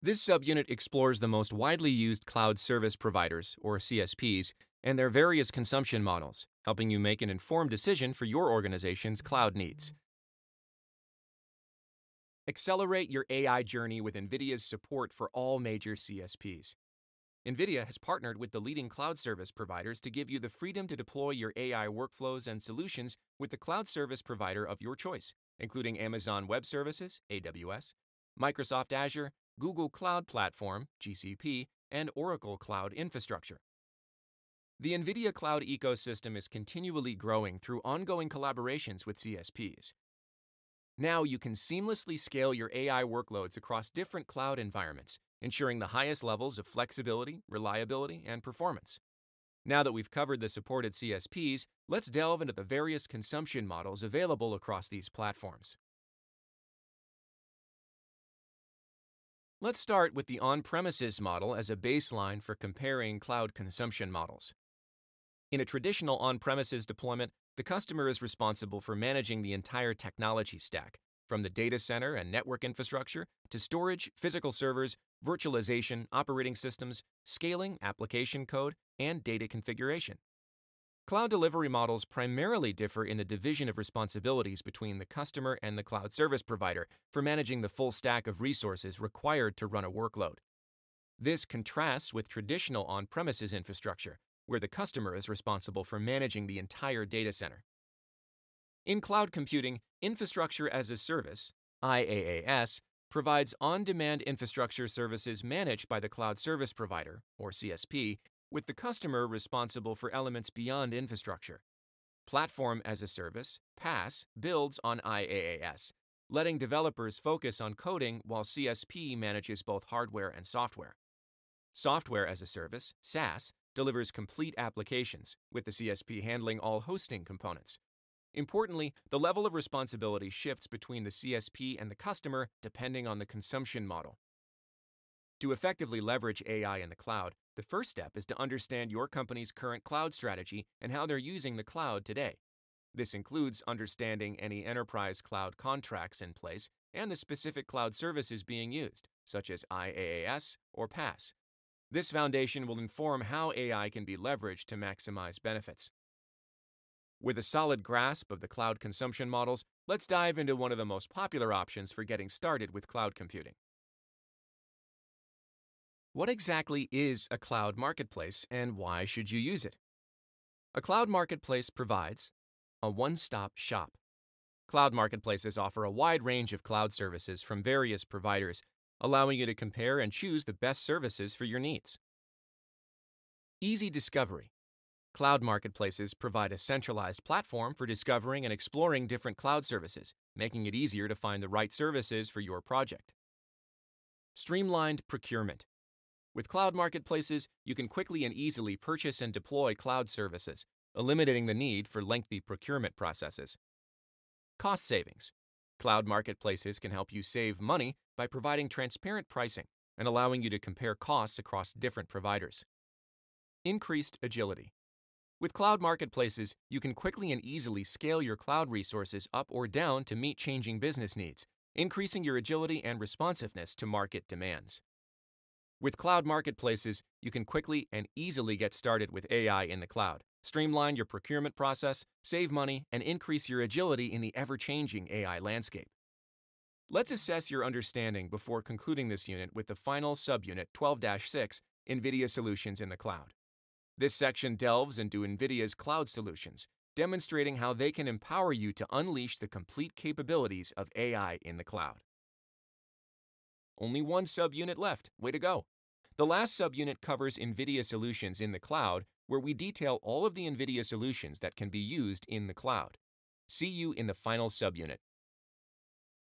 This subunit explores the most widely used cloud service providers, or CSPs, and their various consumption models, helping you make an informed decision for your organization's cloud needs. Accelerate your AI journey with NVIDIA's support for all major CSPs. NVIDIA has partnered with the leading cloud service providers to give you the freedom to deploy your AI workflows and solutions with the cloud service provider of your choice, including Amazon Web Services, AWS, Microsoft Azure, Google Cloud Platform, GCP, and Oracle Cloud Infrastructure. The NVIDIA cloud ecosystem is continually growing through ongoing collaborations with CSPs. Now you can seamlessly scale your AI workloads across different cloud environments, ensuring the highest levels of flexibility, reliability, and performance. Now that we've covered the supported CSPs, let's delve into the various consumption models available across these platforms. Let's start with the on-premises model as a baseline for comparing cloud consumption models. In a traditional on-premises deployment, the customer is responsible for managing the entire technology stack, from the data center and network infrastructure to storage, physical servers, virtualization, operating systems, scaling, application code, and data configuration. Cloud delivery models primarily differ in the division of responsibilities between the customer and the cloud service provider for managing the full stack of resources required to run a workload. This contrasts with traditional on-premises infrastructure, where the customer is responsible for managing the entire data center. In cloud computing, Infrastructure as a Service, IaaS, provides on-demand infrastructure services managed by the cloud service provider, or CSP, with the customer responsible for elements beyond infrastructure. Platform as a Service, PaaS, builds on IaaS, letting developers focus on coding while CSP manages both hardware and software. Software as a Service, SaaS, delivers complete applications, with the CSP handling all hosting components. Importantly, the level of responsibility shifts between the CSP and the customer depending on the consumption model. To effectively leverage AI in the cloud, the first step is to understand your company's current cloud strategy and how they're using the cloud today. This includes understanding any enterprise cloud contracts in place and the specific cloud services being used, such as IaaS or PaaS. This foundation will inform how AI can be leveraged to maximize benefits. With a solid grasp of the cloud consumption models, let's dive into one of the most popular options for getting started with cloud computing. What exactly is a cloud marketplace and why should you use it? A cloud marketplace provides a one-stop shop. Cloud marketplaces offer a wide range of cloud services from various providers, allowing you to compare and choose the best services for your needs. Easy discovery. Cloud marketplaces provide a centralized platform for discovering and exploring different cloud services, making it easier to find the right services for your project. Streamlined procurement. With cloud marketplaces, you can quickly and easily purchase and deploy cloud services, eliminating the need for lengthy procurement processes. Cost savings. Cloud marketplaces can help you save money by providing transparent pricing and allowing you to compare costs across different providers. Increased agility. With cloud marketplaces, you can quickly and easily scale your cloud resources up or down to meet changing business needs, increasing your agility and responsiveness to market demands. With cloud marketplaces, you can quickly and easily get started with AI in the cloud, streamline your procurement process, save money, and increase your agility in the ever-changing AI landscape. Let's assess your understanding before concluding this unit with the final subunit 12-6, NVIDIA Solutions in the Cloud. This section delves into NVIDIA's cloud solutions, demonstrating how they can empower you to unleash the complete capabilities of AI in the cloud. Only one subunit left. Way to go! The last subunit covers NVIDIA Solutions in the Cloud, where we detail all of the NVIDIA solutions that can be used in the cloud. See you in the final subunit.